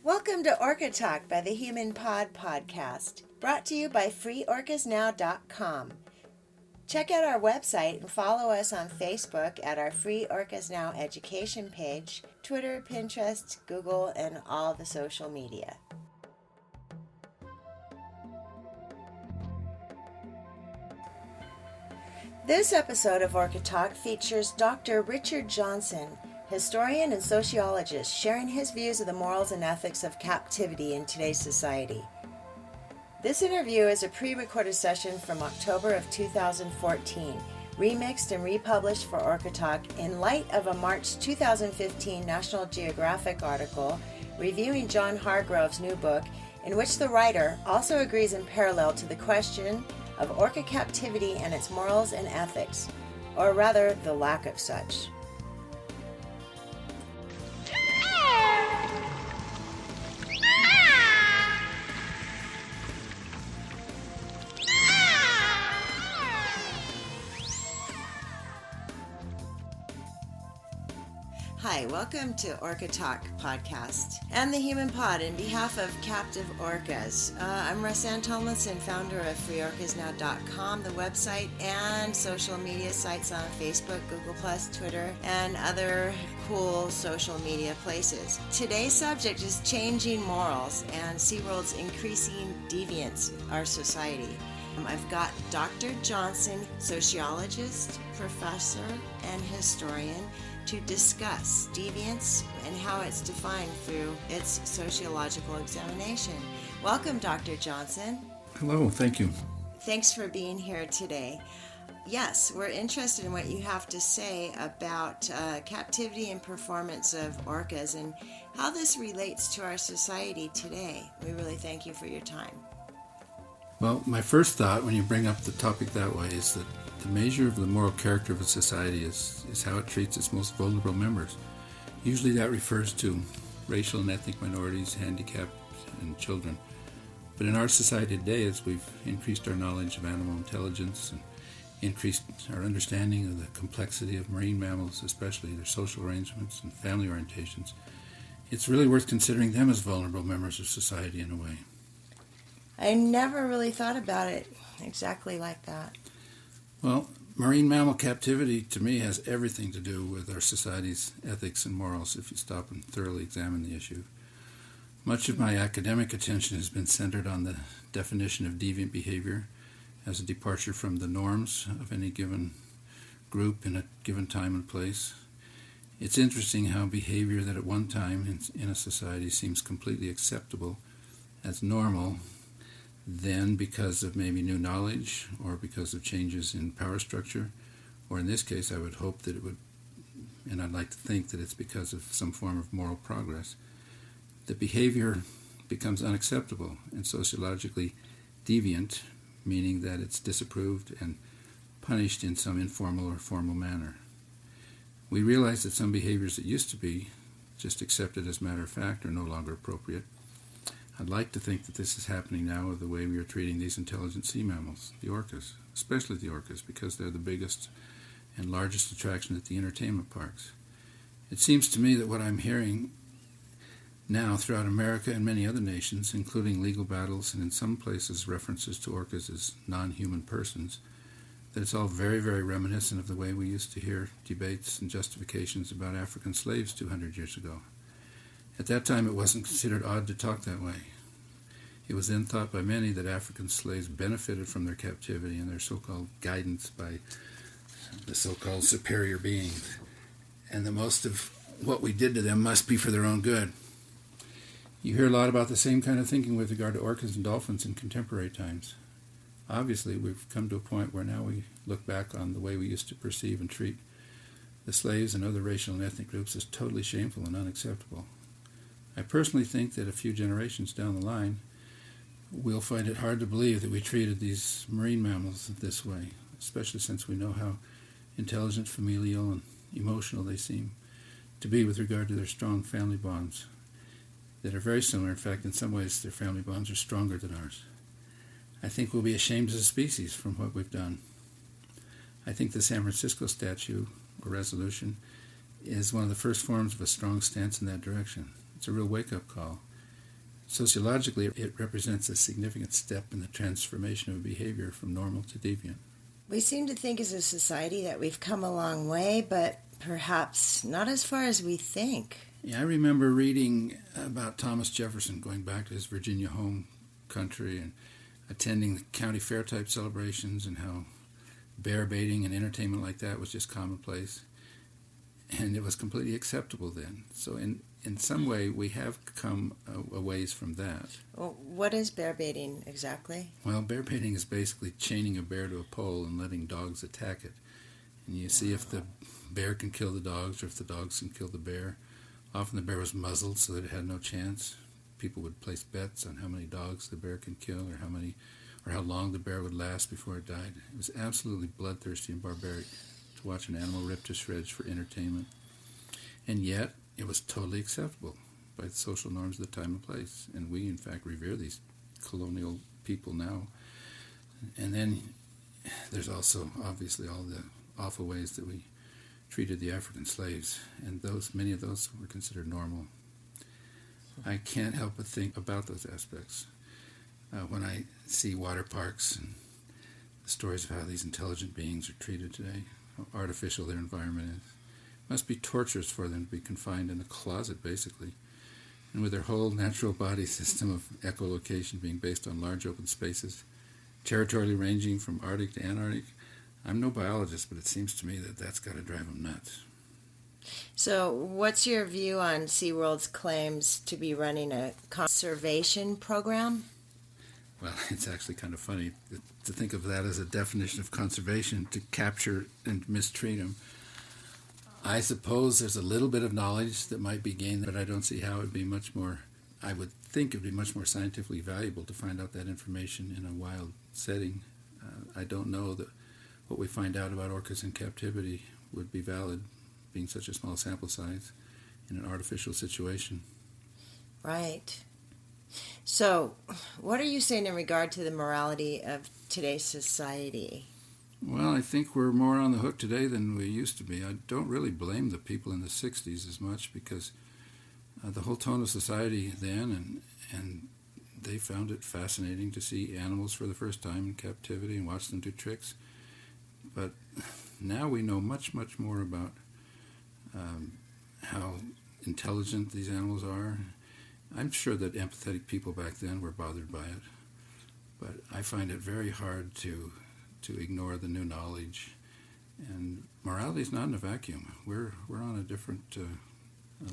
Welcome to Orca Talk by the Human Pod podcast, brought to you by freeorcasnow.com. Check out our website and follow us on Facebook at our Free Orcas Now education page, Twitter, Pinterest, Google, and all the social media. This episode of Orca Talk features Dr. Richard Johnson, historian and sociologist, sharing his views of the morals and ethics of captivity in today's society. This interview is a pre-recorded session from October of 2014, remixed and republished for Orca Talk in light of a March 2015 National Geographic article reviewing John Hargrove's new book, in which the writer also agrees in parallel to the question of orca captivity and its morals and ethics, or rather the lack of such. Hi, welcome to Orca Talk podcast and the Human Pod in behalf of captive orcas. I'm Rosanne Tomlinson, founder of freeorcasnow.com, the website, and social media sites on Facebook, Google+, Twitter, and other cool social media places. Today's subject is changing morals and SeaWorld's increasing deviance in our society. I've got Dr. Johnson, sociologist, professor, and historian, to discuss deviance and how it's defined through its sociological examination. Welcome, Dr. Johnson. Hello, thank you. Thanks for being here today. Yes, we're interested in what you have to say about captivity and performance of orcas and how this relates to our society today. We really thank you for your time. Well, my first thought when you bring up the topic that way is that the measure of the moral character of a society is how it treats its most vulnerable members. Usually that refers to racial and ethnic minorities, handicapped, and children. But in our society today, as we've increased our knowledge of animal intelligence and increased our understanding of the complexity of marine mammals, especially their social arrangements and family orientations, it's really worth considering them as vulnerable members of society in a way. I never really thought about it exactly like that. Well, marine mammal captivity, to me, has everything to do with our society's ethics and morals if you stop and thoroughly examine the issue. Much of my academic attention has been centered on the definition of deviant behavior as a departure from the norms of any given group in a given time and place. It's interesting how behavior that at one time in a society seems completely acceptable as normal, then because of maybe new knowledge or because of changes in power structure, or in this case I would hope that it would, and I'd like to think that it's because of some form of moral progress, the behavior becomes unacceptable and sociologically deviant, meaning that it's disapproved and punished in some informal or formal manner. We realize that some behaviors that used to be just accepted as matter of fact are no longer appropriate. I'd like to think that this is happening now with the way we are treating these intelligent sea mammals, the orcas, especially the orcas, because they're the biggest and largest attraction at the entertainment parks. It seems to me that what I'm hearing now throughout America and many other nations, including legal battles and in some places references to orcas as non-human persons, that it's all very, very reminiscent of the way we used to hear debates and justifications about African slaves 200 years ago. At that time, it wasn't considered odd to talk that way. It was then thought by many that African slaves benefited from their captivity and their so-called guidance by the so-called superior beings, and that most of what we did to them must be for their own good. You hear a lot about the same kind of thinking with regard to orcas and dolphins in contemporary times. Obviously, we've come to a point where now we look back on the way we used to perceive and treat the slaves and other racial and ethnic groups as totally shameful and unacceptable. I personally think that a few generations down the line, we'll find it hard to believe that we treated these marine mammals this way, especially since we know how intelligent, familial, and emotional they seem to be with regard to their strong family bonds that are very similar. In fact, in some ways, their family bonds are stronger than ours. I think we'll be ashamed as a species from what we've done. I think the San Francisco statute or resolution is one of the first forms of a strong stance in that direction. It's a real wake-up call. Sociologically, it represents a significant step in the transformation of behavior from normal to deviant. We seem to think as a society that we've come a long way, but perhaps not as far as we think. Yeah, I remember reading about Thomas Jefferson going back to his Virginia home country and attending the county fair type celebrations, and how bear baiting and entertainment like that was just commonplace. And it was completely acceptable then. So in some way, we have come a ways from that. Well, what is bear baiting exactly? Well, bear baiting is basically chaining a bear to a pole and letting dogs attack it. And you see if the bear can kill the dogs or if the dogs can kill the bear. Often the bear was muzzled so that it had no chance. People would place bets on how many dogs the bear can kill, or how long the bear would last before it died. It was absolutely bloodthirsty and barbaric to watch an animal ripped to shreds for entertainment. And yet, it was totally acceptable by the social norms of the time and place. And we, in fact, revere these colonial people now. And then there's also, obviously, all the awful ways that we treated the African slaves. And many of those were considered normal. I can't help but think about those aspects when I see water parks and the stories of how these intelligent beings are treated today, how artificial their environment is. It must be torturous for them to be confined in a closet, basically, and with their whole natural body system of echolocation being based on large open spaces, territorially ranging from Arctic to Antarctic. I'm no biologist, but it seems to me that that's got to drive them nuts. So what's your view on SeaWorld's claims to be running a conservation program? Well, it's actually kind of funny to think of that as a definition of conservation, to capture and mistreat them. I suppose there's a little bit of knowledge that might be gained, but I don't see how it would be much more, I would think it would be much more scientifically valuable to find out that information in a wild setting. I don't know that what we find out about orcas in captivity would be valid, being such a small sample size in an artificial situation. Right. So, what are you saying in regard to the morality of today's society? Well, I think we're more on the hook today than we used to be. I don't really blame the people in the 60s as much, because the whole tone of society then, and they found it fascinating to see animals for the first time in captivity and watch them do tricks. But now we know much, much more about how intelligent these animals are. I'm sure that empathetic people back then were bothered by it, but I find it very hard to ignore the new knowledge. And morality is not in a vacuum. We're on a different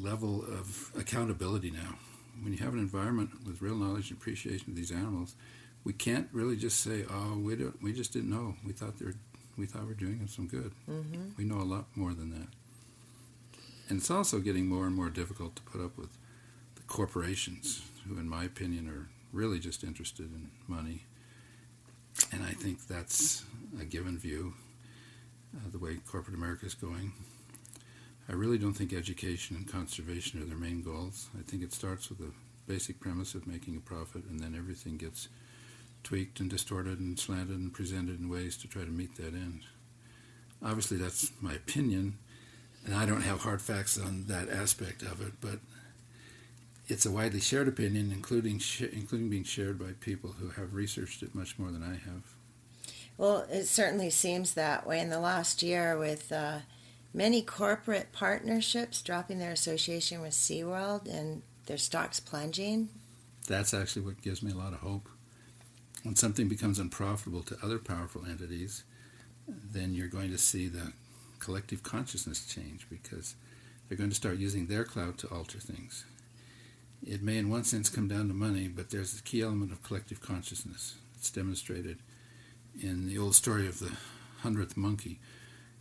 level of accountability now. When you have an environment with real knowledge and appreciation of these animals, we can't really just say, "Oh, we just didn't know. We thought we're doing them some good." Mm-hmm. We know a lot more than that. And it's also getting more and more difficult to put up with the corporations, who, in my opinion, are really just interested in money. And I think that's a given view, the way corporate America is going. I really don't think education and conservation are their main goals. I think it starts with the basic premise of making a profit, and then everything gets tweaked and distorted and slanted and presented in ways to try to meet that end. Obviously, that's my opinion, and I don't have hard facts on that aspect of it, but it's a widely shared opinion, including being shared by people who have researched it much more than I have. Well, it certainly seems that way in the last year, with many corporate partnerships dropping their association with SeaWorld and their stocks plunging. That's actually what gives me a lot of hope. When something becomes unprofitable to other powerful entities, then you're going to see the collective consciousness change, because they're going to start using their clout to alter things. It may in one sense come down to money, but there's a key element of collective consciousness. It's demonstrated in the old story of the 100th monkey.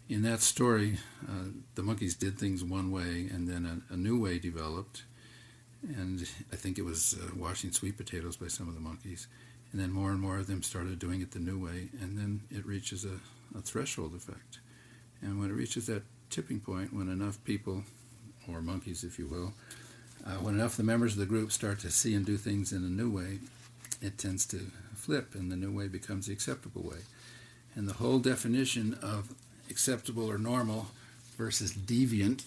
In that story, the monkeys did things one way, and then a new way developed. And I think it was washing sweet potatoes by some of the monkeys. And then more and more of them started doing it the new way, and then it reaches a threshold effect. And when it reaches that tipping point, when enough people, or monkeys if you will, when enough of the members of the group start to see and do things in a new way, it tends to flip, and the new way becomes the acceptable way. And the whole definition of acceptable or normal versus deviant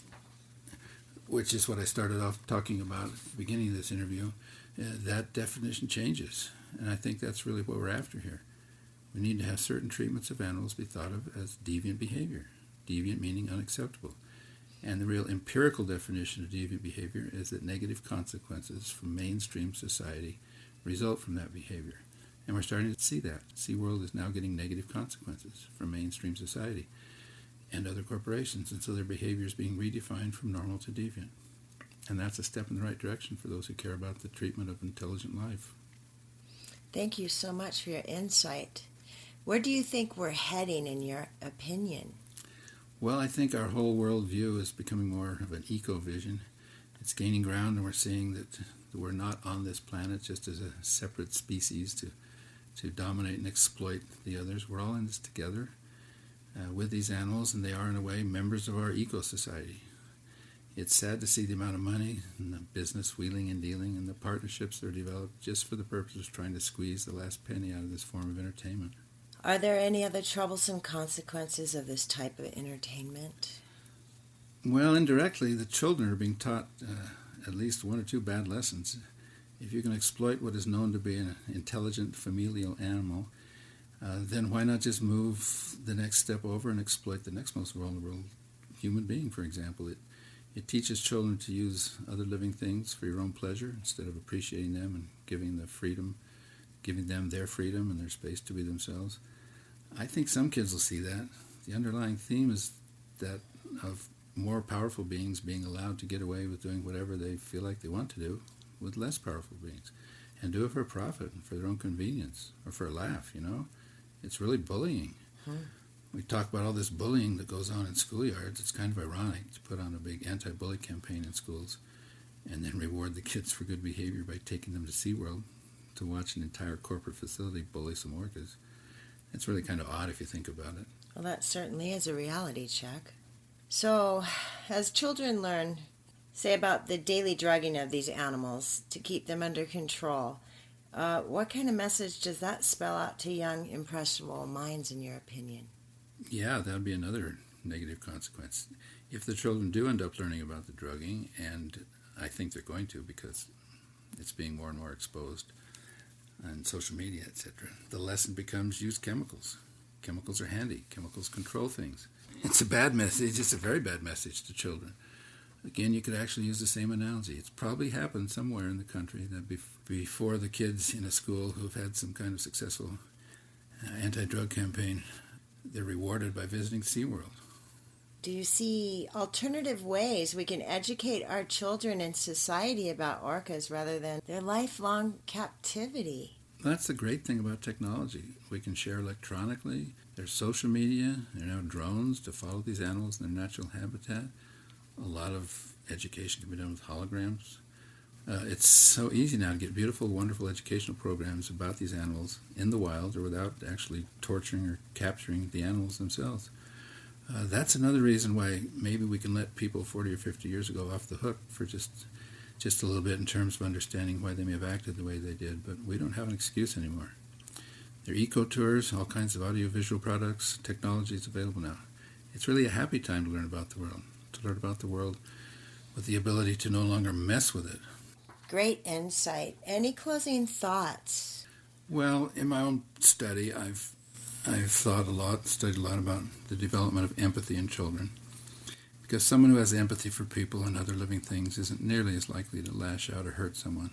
which is what I started off talking about at the beginning of this interview, that definition changes. And I think that's really what we're after here. We need to have certain treatments of animals be thought of as deviant behavior. Deviant meaning unacceptable. And the real empirical definition of deviant behavior is that negative consequences from mainstream society result from that behavior. And we're starting to see that. SeaWorld is now getting negative consequences from mainstream society and other corporations, and so their behavior is being redefined from normal to deviant. And that's a step in the right direction for those who care about the treatment of intelligent life. Thank you so much for your insight. Where do you think we're heading, in your opinion? Well, I think our whole worldview is becoming more of an eco-vision. It's gaining ground, and we're seeing that we're not on this planet just as a separate species to dominate and exploit the others. We're all in this together with these animals, and they are, in a way, members of our eco-society. It's sad to see the amount of money and the business wheeling and dealing and the partnerships that are developed just for the purpose of trying to squeeze the last penny out of this form of entertainment. Are there any other troublesome consequences of this type of entertainment? Well, indirectly, the children are being taught at least one or two bad lessons. If you can exploit what is known to be an intelligent familial animal, then why not just move the next step over and exploit the next most vulnerable human being, for example? It teaches children to use other living things for your own pleasure instead of appreciating them and giving them their freedom and their space to be themselves. I think some kids will see that. The underlying theme is that of more powerful beings being allowed to get away with doing whatever they feel like they want to do with less powerful beings, and do it for a profit and for their own convenience or for a laugh, It's really bullying. We talk about all this bullying that goes on in schoolyards. It's kind of ironic to put on a big anti-bully campaign in schools and then reward the kids for good behavior by taking them to SeaWorld to watch an entire corporate facility bully some orcas. It's really kind of odd if you think about it. Well, that certainly is a reality check. So, as children learn, say, about the daily drugging of these animals to keep them under control, what kind of message does that spell out to young, impressionable minds, in your opinion? Yeah, that would be another negative consequence. If the children do end up learning about the drugging, and I think they're going to because it's being more and more exposed on social media, etc., the lesson becomes use chemicals. Chemicals are handy. Chemicals control things. It's a bad message. It's a very bad message to children. Again, you could actually use the same analogy. It's probably happened somewhere in the country that before the kids in a school who've had some kind of successful anti-drug campaign, they're rewarded by visiting SeaWorld. Do you see alternative ways we can educate our children and society about orcas rather than their lifelong captivity? That's the great thing about technology. We can share electronically. There's social media. There are now drones to follow these animals in their natural habitat. A lot of education can be done with holograms. It's so easy now to get beautiful, wonderful educational programs about these animals in the wild or without actually torturing or capturing the animals themselves. That's another reason why maybe we can let people 40 or 50 years ago off the hook for just a little bit in terms of understanding why they may have acted the way they did, but we don't have an excuse anymore. There are eco-tours, all kinds of audiovisual products, technology is available now. It's really a happy time to learn about the world, with the ability to no longer mess with it. Great insight. Any closing thoughts? Well, in my own study, I've studied a lot about the development of empathy in children. Because someone who has empathy for people and other living things isn't nearly as likely to lash out or hurt someone.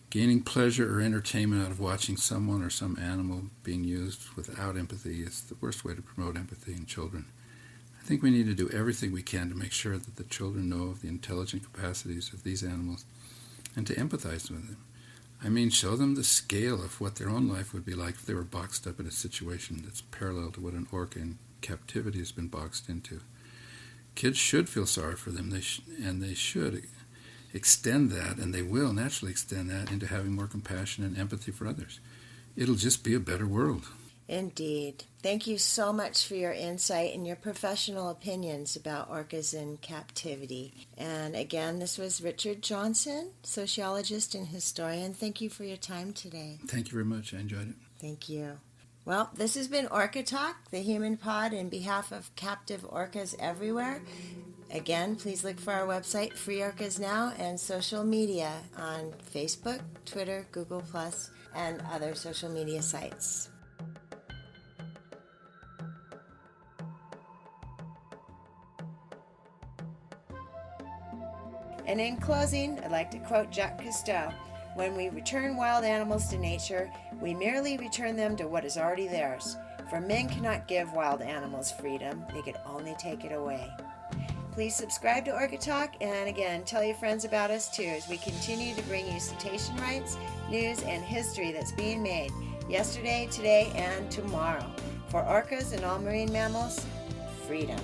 Gaining pleasure or entertainment out of watching someone or some animal being used without empathy is the worst way to promote empathy in children. I think we need to do everything we can to make sure that the children know of the intelligent capacities of these animals and to empathize with them. I mean, show them the scale of what their own life would be like if they were boxed up in a situation that's parallel to what an orca in captivity has been boxed into. Kids should feel sorry for them, and they should extend that, and they will naturally extend that into having more compassion and empathy for others. It'll just be a better world. Indeed. Thank you so much for your insight and your professional opinions about orcas in captivity. And again, this was Richard Johnson, sociologist and historian. Thank you for your time today. Thank you very much. I enjoyed it. Thank you. Well, this has been Orca Talk, the Human Pod, in behalf of captive orcas everywhere. Again, please look for our website, Free Orcas Now, and social media on Facebook, Twitter, Google+, and other social media sites. And in closing, I'd like to quote Jacques Cousteau. When we return wild animals to nature, we merely return them to what is already theirs. For men cannot give wild animals freedom, they could only take it away. Please subscribe to Orca Talk, and again, tell your friends about us too as we continue to bring you cetacean rights, news, and history that's being made yesterday, today, and tomorrow. For orcas and all marine mammals, freedom.